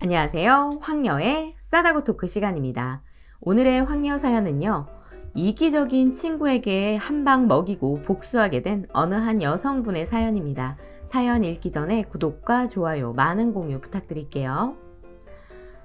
안녕하세요. 황녀의 싸다고 토크 시간입니다. 오늘의 황녀 사연은요. 이기적인 친구에게 한 방 먹이고 복수하게 된 어느 한 여성분의 사연입니다. 사연 읽기 전에 구독과 좋아요, 많은 공유 부탁드릴게요.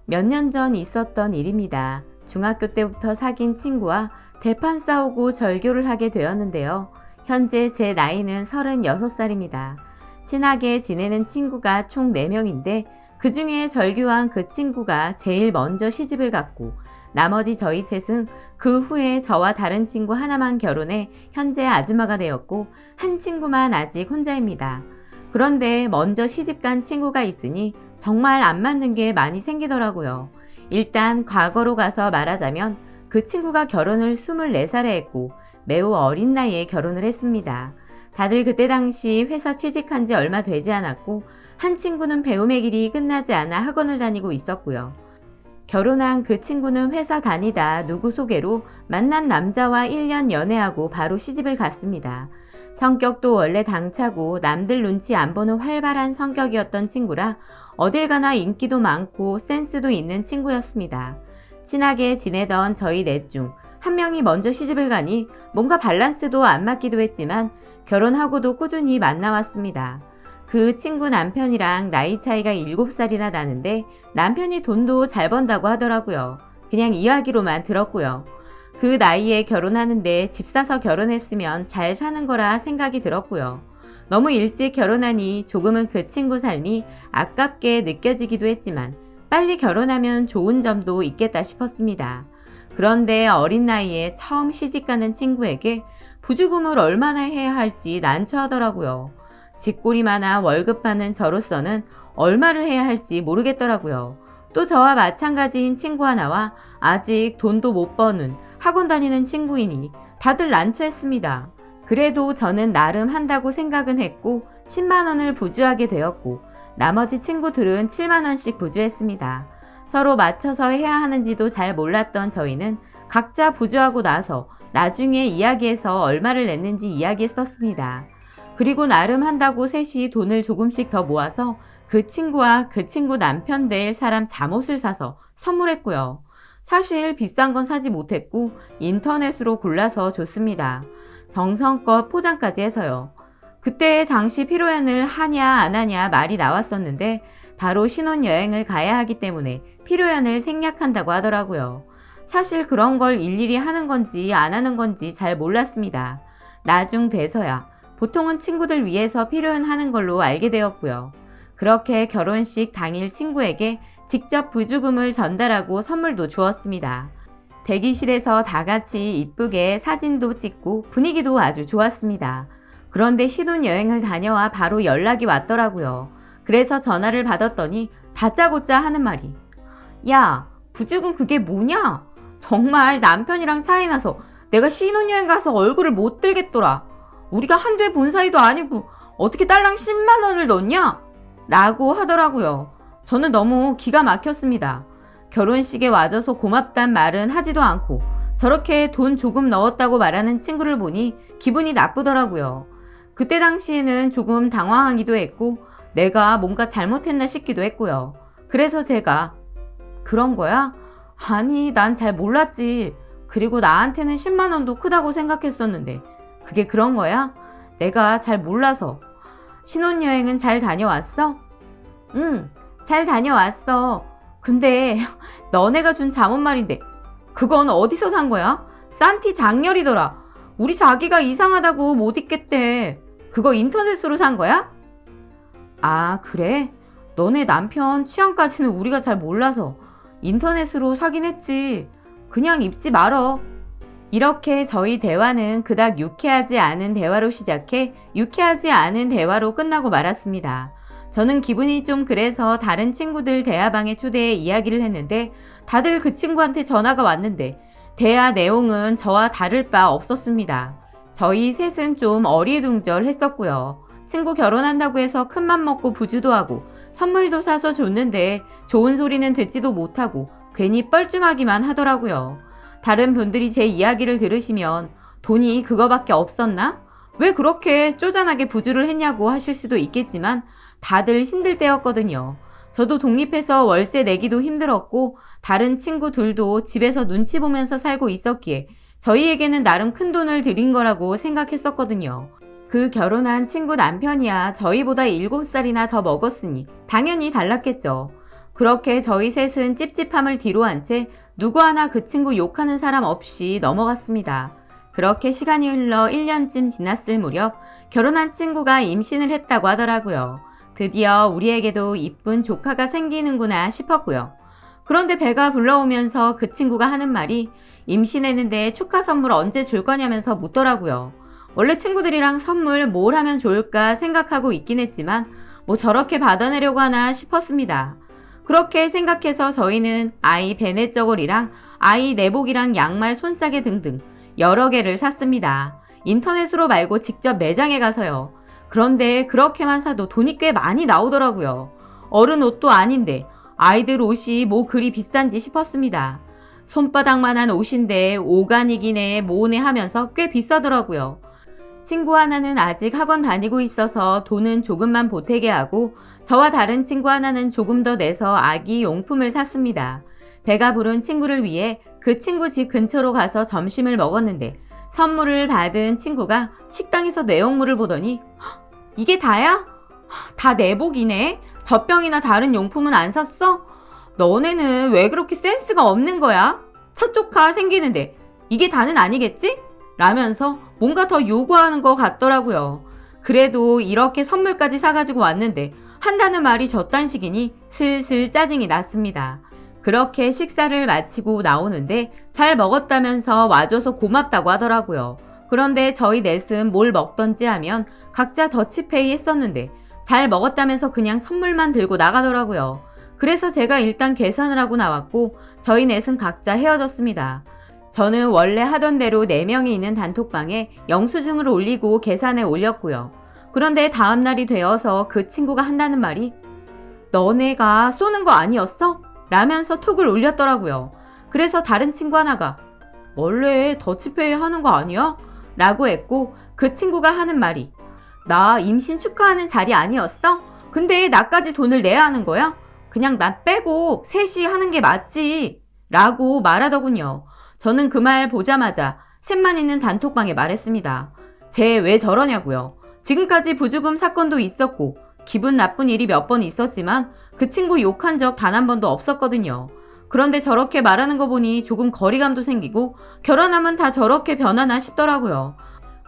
몇 년 전 있었던 일입니다. 중학교 때부터 사귄 친구와 대판 싸우고 절교를 하게 되었는데요. 현재 제 나이는 36살입니다. 친하게 지내는 친구가 총 4명인데 그 중에 절교한 그 친구가 제일 먼저 시집을 갔고 나머지 저희 셋은 그 후에 저와 다른 친구 하나만 결혼해 현재 아주마가 되었고 한 친구만 아직 혼자입니다. 그런데 먼저 시집간 친구가 있으니 정말 안 맞는 게 많이 생기더라고요. 일단 과거로 가서 말하자면 그 친구가 결혼을 24살에 했고 매우 어린 나이에 결혼을 했습니다. 다들 그때 당시 회사 취직한 지 얼마 되지 않았고 한 친구는 배움의 길이 끝나지 않아 학원을 다니고 있었고요. 결혼한 그 친구는 회사 다니다 누구 소개로 만난 남자와 1년 연애하고 바로 시집을 갔습니다. 성격도 원래 당차고 남들 눈치 안 보는 활발한 성격이었던 친구라 어딜 가나 인기도 많고 센스도 있는 친구였습니다. 친하게 지내던 저희 넷 중 한 명이 먼저 시집을 가니 뭔가 밸런스도 안 맞기도 했지만 결혼하고도 꾸준히 만나왔습니다. 그 친구 남편이랑 나이 차이가 7살이나 나는데 남편이 돈도 잘 번다고 하더라고요. 그냥 이야기로만 들었고요. 그 나이에 결혼하는데 집 사서 결혼했으면 잘 사는 거라 생각이 들었고요. 너무 일찍 결혼하니 조금은 그 친구 삶이 아깝게 느껴지기도 했지만 빨리 결혼하면 좋은 점도 있겠다 싶었습니다. 그런데 어린 나이에 처음 시집가는 친구에게 부주금을 얼마나 해야 할지 난처하더라고요. 집골이 많아 월급 받는 저로서는 얼마를 해야 할지 모르겠더라고요. 또 저와 마찬가지인 친구 하나와 아직 돈도 못 버는 학원 다니는 친구이니 다들 난처했습니다. 그래도 저는 나름 한다고 생각은 했고 10만 원을 부주하게 되었고 나머지 친구들은 7만 원씩 부주했습니다. 서로 맞춰서 해야 하는지도 잘 몰랐던 저희는 각자 부주하고 나서 나중에 이야기해서 얼마를 냈는지 이야기했었습니다. 그리고 나름 한다고 셋이 돈을 조금씩 더 모아서 그 친구와 그 친구 남편 될 사람 잠옷을 사서 선물했고요. 사실 비싼 건 사지 못했고 인터넷으로 골라서 줬습니다. 정성껏 포장까지 해서요. 그때 당시 피로연을 하냐 안 하냐 말이 나왔었는데 바로 신혼여행을 가야 하기 때문에 피로연을 생략한다고 하더라고요. 사실 그런 걸 일일이 하는 건지 안 하는 건지 잘 몰랐습니다. 나중 돼서야 보통은 친구들 위해서 피로연 하는 걸로 알게 되었고요. 그렇게 결혼식 당일 친구에게 직접 부주금을 전달하고 선물도 주었습니다. 대기실에서 다 같이 이쁘게 사진도 찍고 분위기도 아주 좋았습니다. 그런데 신혼여행을 다녀와 바로 연락이 왔더라고요. 그래서 전화를 받았더니 다짜고짜 하는 말이 야, 부주금 그게 뭐냐? 정말 남편이랑 차이 나서 내가 신혼여행 가서 얼굴을 못 들겠더라. 우리가 한두 해 본 사이도 아니고 어떻게 딸랑 10만 원을 넣냐? 라고 하더라고요. 저는 너무 기가 막혔습니다. 결혼식에 와줘서 고맙단 말은 하지도 않고 저렇게 돈 조금 넣었다고 말하는 친구를 보니 기분이 나쁘더라고요. 그때 당시에는 조금 당황하기도 했고 내가 뭔가 잘못했나 싶기도 했고요. 그래서 제가 그런 거야? 아니, 난 잘 몰랐지. 그리고 나한테는 10만 원도 크다고 생각했었는데 그게 그런 거야? 내가 잘 몰라서. 신혼여행은 잘 다녀왔어? 응, 잘 다녀왔어. 근데 너네가 준 잠옷 말인데 그건 어디서 산 거야? 산티 장렬이더라. 우리 자기가 이상하다고 못 입겠대. 그거 인터넷으로 산 거야? 아, 그래? 너네 남편 취향까지는 우리가 잘 몰라서 인터넷으로 사긴 했지. 그냥 입지 말어. 이렇게 저희 대화는 그닥 유쾌하지 않은 대화로 시작해 유쾌하지 않은 대화로 끝나고 말았습니다. 저는 기분이 좀 그래서 다른 친구들 대화방에 초대해 이야기를 했는데 다들 그 친구한테 전화가 왔는데 대화 내용은 저와 다를 바 없었습니다. 저희 셋은 좀 어리둥절했었고요. 친구 결혼한다고 해서 큰맘 먹고 부주도 하고 선물도 사서 줬는데 좋은 소리는 듣지도 못하고 괜히 뻘쭘하기만 하더라고요. 다른 분들이 제 이야기를 들으시면 돈이 그거밖에 없었나? 왜 그렇게 쪼잔하게 부주를 했냐고 하실 수도 있겠지만 다들 힘들 때였거든요. 저도 독립해서 월세 내기도 힘들었고 다른 친구들도 집에서 눈치 보면서 살고 있었기에 저희에게는 나름 큰 돈을 들인 거라고 생각했었거든요. 그 결혼한 친구 남편이야 저희보다 7살이나 더 먹었으니 당연히 달랐겠죠. 그렇게 저희 셋은 찝찝함을 뒤로한 채 누구 하나 그 친구 욕하는 사람 없이 넘어갔습니다. 그렇게 시간이 흘러 1년쯤 지났을 무렵 결혼한 친구가 임신을 했다고 하더라고요. 드디어 우리에게도 이쁜 조카가 생기는구나 싶었고요. 그런데 배가 불러오면서 그 친구가 하는 말이 임신했는데 축하 선물 언제 줄 거냐면서 묻더라고요. 원래 친구들이랑 선물 뭘 하면 좋을까 생각하고 있긴 했지만 뭐 저렇게 받아내려고 하나 싶었습니다. 그렇게 생각해서 저희는 아이 배냇 저고리랑 아이 내복이랑 양말 손싸개 등등 여러 개를 샀습니다. 인터넷으로 말고 직접 매장에 가서요. 그런데 그렇게만 사도 돈이 꽤 많이 나오더라고요. 어른 옷도 아닌데 아이들 옷이 뭐 그리 비싼지 싶었습니다. 손바닥만한 옷인데 오가닉이네 뭐네 하면서 꽤 비싸더라고요. 친구 하나는 아직 학원 다니고 있어서 돈은 조금만 보태게 하고 저와 다른 친구 하나는 조금 더 내서 아기 용품을 샀습니다. 배가 부른 친구를 위해 그 친구 집 근처로 가서 점심을 먹었는데 선물을 받은 친구가 식당에서 내용물을 보더니 이게 다야? 다 내복이네? 젖병이나 다른 용품은 안 샀어? 너네는 왜 그렇게 센스가 없는 거야? 첫 조카 생기는데 이게 다는 아니겠지? 라면서 뭔가 더 요구하는 것 같더라고요. 그래도 이렇게 선물까지 사가지고 왔는데 한다는 말이 저딴식이니 슬슬 짜증이 났습니다. 그렇게 식사를 마치고 나오는데 잘 먹었다면서 와줘서 고맙다고 하더라고요. 그런데 저희 넷은 뭘 먹던지 하면 각자 더치페이 했었는데 잘 먹었다면서 그냥 선물만 들고 나가더라고요. 그래서 제가 일단 계산을 하고 나왔고 저희 넷은 각자 헤어졌습니다. 저는 원래 하던 대로 4명이 있는 단톡방에 영수증을 올리고 계산에 올렸고요. 그런데 다음날이 되어서 그 친구가 한다는 말이 너네가 쏘는 거 아니었어? 라면서 톡을 올렸더라고요. 그래서 다른 친구 하나가 원래 더치페이 하는 거 아니야? 라고 했고 그 친구가 하는 말이 나 임신 축하하는 자리 아니었어? 근데 나까지 돈을 내야 하는 거야? 그냥 나 빼고 셋이 하는 게 맞지 라고 말하더군요. 저는 그 말 보자마자 셋만 있는 단톡방에 말했습니다. 쟤 왜 저러냐고요. 지금까지 부주금 사건도 있었고 기분 나쁜 일이 몇 번 있었지만 그 친구 욕한 적 단 한 번도 없었거든요. 그런데 저렇게 말하는 거 보니 조금 거리감도 생기고 결혼하면 다 저렇게 변하나 싶더라고요.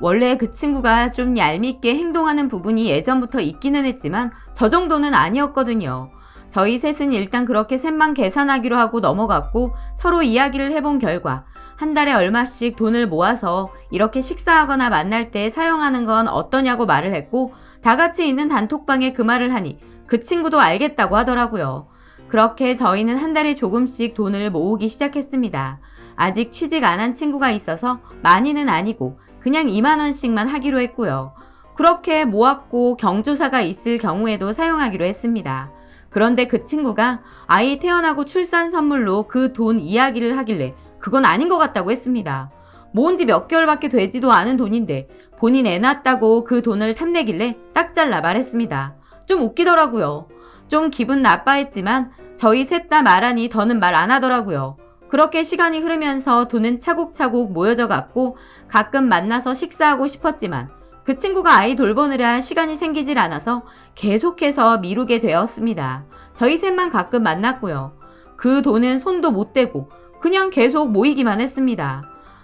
원래 그 친구가 좀 얄밉게 행동하는 부분이 예전부터 있기는 했지만 저 정도는 아니었거든요. 저희 셋은 일단 그렇게 셋만 계산하기로 하고 넘어갔고 서로 이야기를 해본 결과 한 달에 얼마씩 돈을 모아서 이렇게 식사하거나 만날 때 사용하는 건 어떠냐고 말을 했고 다 같이 있는 단톡방에 그 말을 하니 그 친구도 알겠다고 하더라고요. 그렇게 저희는 한 달에 조금씩 돈을 모으기 시작했습니다. 아직 취직 안 한 친구가 있어서 많이는 아니고 그냥 2만 원씩만 하기로 했고요. 그렇게 모았고 경조사가 있을 경우에도 사용하기로 했습니다. 그런데 그 친구가 아이 태어나고 출산 선물로 그 돈 이야기를 하길래 그건 아닌 것 같다고 했습니다. 모은 지 몇 개월밖에 되지도 않은 돈인데 본인 애 낳았다고 그 돈을 탐내길래 딱 잘라 말했습니다. 좀 웃기더라고요. 좀 기분 나빠했지만 저희 셋 다 말하니 더는 말 안 하더라고요. 그렇게 시간이 흐르면서 돈은 차곡차곡 모여져 갔고 가끔 만나서 식사하고 싶었지만 그 친구가 아이 돌보느라 시간이 생기질 않아서 계속해서 미루게 되었습니다. 저희 셋만 가끔 만났고요. 그 돈은 손도 못 대고 그냥 계속 모이기만 했습니다.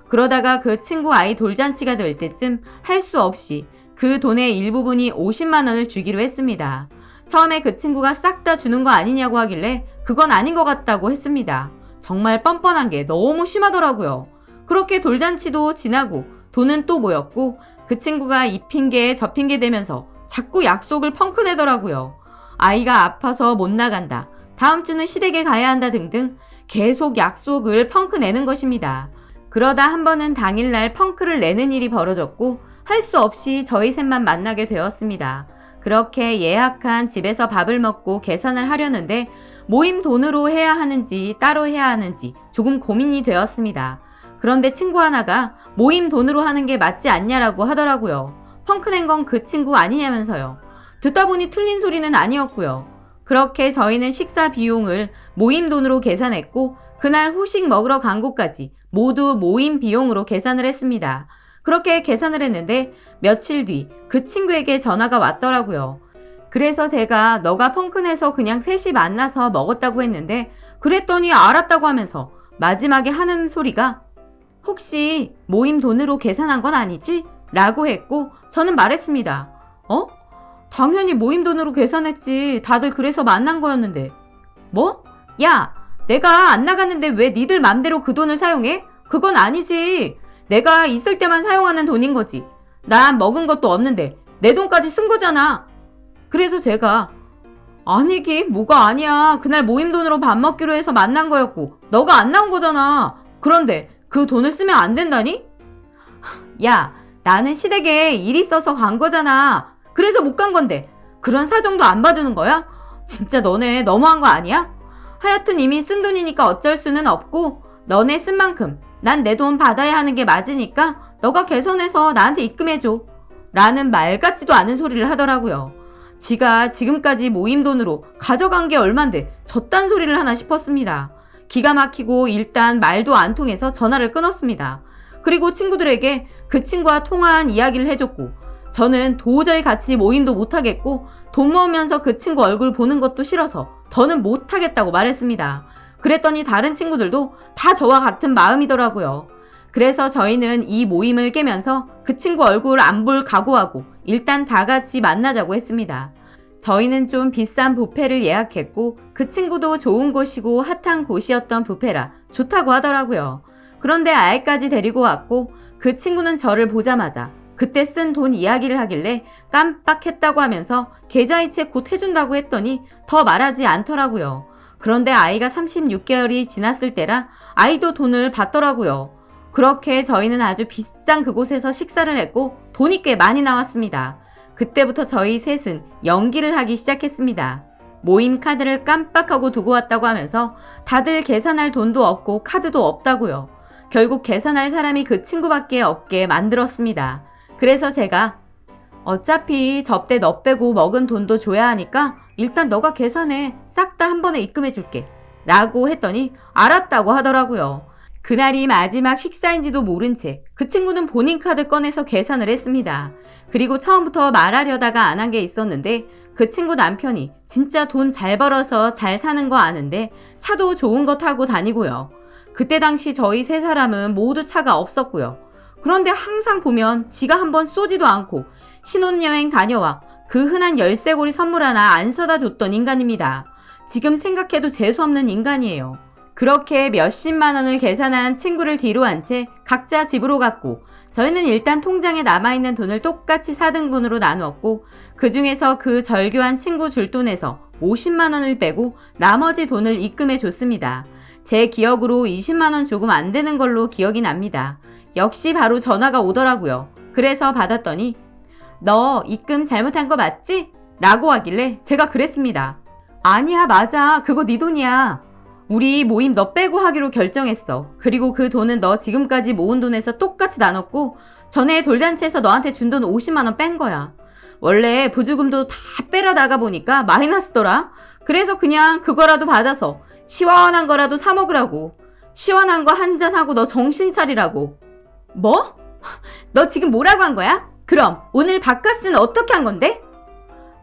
그러다가 그 친구 아이 돌잔치가 될 때쯤 할 수 없이 그 돈의 일부분이 50만 원을 주기로 했습니다. 처음에 그 친구가 싹 다 주는 거 아니냐고 하길래 그건 아닌 것 같다고 했습니다. 정말 뻔뻔한 게 너무 심하더라고요. 그렇게 돌잔치도 지나고 돈은 또 모였고 그 친구가 이 핑계 저 핑계 대면서 자꾸 약속을 펑크 내더라고요. 아이가 아파서 못 나간다. 다음 주는 시댁에 가야 한다 등등 계속 약속을 펑크 내는 것입니다. 그러다 한 번은 당일날 펑크를 내는 일이 벌어졌고 할 수 없이 저희 셋만 만나게 되었습니다. 그렇게 예약한 집에서 밥을 먹고 계산을 하려는데 모임 돈으로 해야 하는지 따로 해야 하는지 조금 고민이 되었습니다. 그런데 친구 하나가 모임 돈으로 하는 게 맞지 않냐라고 하더라고요. 펑크 낸 건 그 친구 아니냐면서요. 듣다 보니 틀린 소리는 아니었고요. 그렇게 저희는 식사 비용을 모임 돈으로 계산했고 그날 후식 먹으러 간 곳까지 모두 모임 비용으로 계산을 했습니다. 그렇게 계산을 했는데 며칠 뒤 그 친구에게 전화가 왔더라고요. 그래서 제가 너가 펑크내서 그냥 셋이 만나서 먹었다고 했는데 그랬더니 알았다고 하면서 마지막에 하는 소리가 혹시 모임 돈으로 계산한 건 아니지? 라고 했고 저는 말했습니다. 당연히 모임 돈으로 계산했지. 다들 그래서 만난 거였는데. 뭐? 야, 내가 안 나갔는데 왜 니들 맘대로 그 돈을 사용해? 그건 아니지. 내가 있을 때만 사용하는 돈인 거지. 난 먹은 것도 없는데 내 돈까지 쓴 거잖아. 그래서 제가 아니긴 뭐가 아니야. 그날 모임 돈으로 밥 먹기로 해서 만난 거였고 너가 안 나온 거잖아. 그런데 그 돈을 쓰면 안 된다니? 야, 나는 시댁에 일 있어서 간 거잖아. 그래서 못 간 건데 그런 사정도 안 봐주는 거야? 진짜 너네 너무한 거 아니야? 하여튼 이미 쓴 돈이니까 어쩔 수는 없고 너네 쓴 만큼 난 내 돈 받아야 하는 게 맞으니까 너가 개선해서 나한테 입금해줘. 라는 말 같지도 않은 소리를 하더라고요. 지가 지금까지 모임 돈으로 가져간 게 얼만데 저딴 소리를 하나 싶었습니다. 기가 막히고 일단 말도 안 통해서 전화를 끊었습니다. 그리고 친구들에게 그 친구와 통화한 이야기를 해줬고 저는 도저히 같이 모임도 못하겠고 돈 모으면서 그 친구 얼굴 보는 것도 싫어서 더는 못하겠다고 말했습니다. 그랬더니 다른 친구들도 다 저와 같은 마음이더라고요. 그래서 저희는 이 모임을 깨면서 그 친구 얼굴 안 볼 각오하고 일단 다 같이 만나자고 했습니다. 저희는 좀 비싼 뷔페를 예약했고 그 친구도 좋은 곳이고 핫한 곳이었던 뷔페라 좋다고 하더라고요. 그런데 아이까지 데리고 왔고 그 친구는 저를 보자마자 그때 쓴 돈 이야기를 하길래 깜빡했다고 하면서 계좌이체 곧 해준다고 했더니 더 말하지 않더라고요. 그런데 아이가 36개월이 지났을 때라 아이도 돈을 받더라고요. 그렇게 저희는 아주 비싼 그곳에서 식사를 했고 돈이 꽤 많이 나왔습니다. 그때부터 저희 셋은 연기를 하기 시작했습니다. 모임 카드를 깜빡하고 두고 왔다고 하면서 다들 계산할 돈도 없고 카드도 없다고요. 결국 계산할 사람이 그 친구밖에 없게 만들었습니다. 그래서 제가 어차피 접대 너 빼고 먹은 돈도 줘야 하니까 일단 너가 계산해. 싹 다 한 번에 입금해 줄게. 라고 했더니 알았다고 하더라고요. 그날이 마지막 식사인지도 모른 채 그 친구는 본인 카드 꺼내서 계산을 했습니다. 그리고 처음부터 말하려다가 안 한 게 있었는데 그 친구 남편이 진짜 돈 잘 벌어서 잘 사는 거 아는데 차도 좋은 거 타고 다니고요. 그때 당시 저희 세 사람은 모두 차가 없었고요. 그런데 항상 보면 지가 한번 쏘지도 않고 신혼여행 다녀와 그 흔한 열쇠고리 선물 하나 안 사다 줬던 인간입니다. 지금 생각해도 재수없는 인간이에요. 그렇게 몇십만 원을 계산한 친구를 뒤로 한 채 각자 집으로 갔고 저희는 일단 통장에 남아있는 돈을 똑같이 4등분으로 나누었고 그 중에서 그 절교한 친구 줄 돈에서 50만 원을 빼고 나머지 돈을 입금해 줬습니다. 제 기억으로 20만 원 조금 안 되는 걸로 기억이 납니다. 역시 바로 전화가 오더라고요. 그래서 받았더니 너 입금 잘못한 거 맞지? 라고 하길래 제가 그랬습니다. 아니야, 맞아. 그거 네 돈이야. 우리 모임 너 빼고 하기로 결정했어. 그리고 그 돈은 너 지금까지 모은 돈에서 똑같이 나눴고 전에 돌잔치에서 너한테 준 돈 50만 원 뺀 거야. 원래 부주금도 다 빼러 나가 보니까 마이너스더라. 그래서 그냥 그거라도 받아서 시원한 거라도 사 먹으라고. 시원한 거 한 잔 하고 너 정신 차리라고. 뭐? 너 지금 뭐라고 한 거야? 그럼 오늘 밥값은 어떻게 한 건데?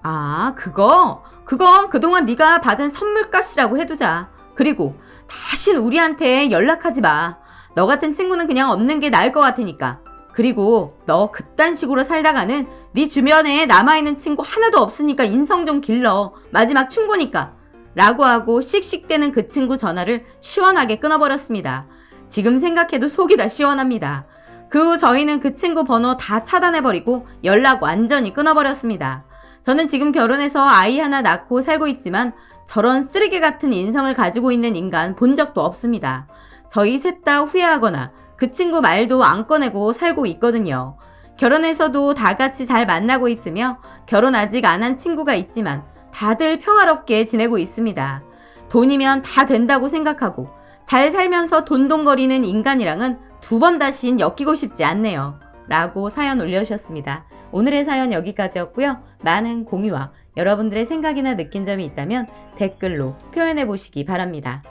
아, 그건 그동안 네가 받은 선물값이라고 해두자. 그리고 다신 우리한테 연락하지 마. 너 같은 친구는 그냥 없는 게 나을 것 같으니까. 그리고 너 그딴 식으로 살다가는 네 주변에 남아있는 친구 하나도 없으니까 인성 좀 길러. 마지막 충고니까. 라고 하고 씩씩대는 그 친구 전화를 시원하게 끊어버렸습니다. 지금 생각해도 속이 다 시원합니다. 그 후 저희는 그 친구 번호 다 차단해버리고 연락 완전히 끊어버렸습니다. 저는 지금 결혼해서 아이 하나 낳고 살고 있지만 저런 쓰레기 같은 인성을 가지고 있는 인간 본 적도 없습니다. 저희 셋 다 후회하거나 그 친구 말도 안 꺼내고 살고 있거든요. 결혼해서도 다 같이 잘 만나고 있으며 결혼 아직 안 한 친구가 있지만 다들 평화롭게 지내고 있습니다. 돈이면 다 된다고 생각하고 잘 살면서 돈돈거리는 인간이랑은 두 번 다신 엮이고 싶지 않네요. 라고 사연 올려주셨습니다. 오늘의 사연 여기까지였고요. 많은 공유와 여러분들의 생각이나 느낀 점이 있다면 댓글로 표현해 보시기 바랍니다.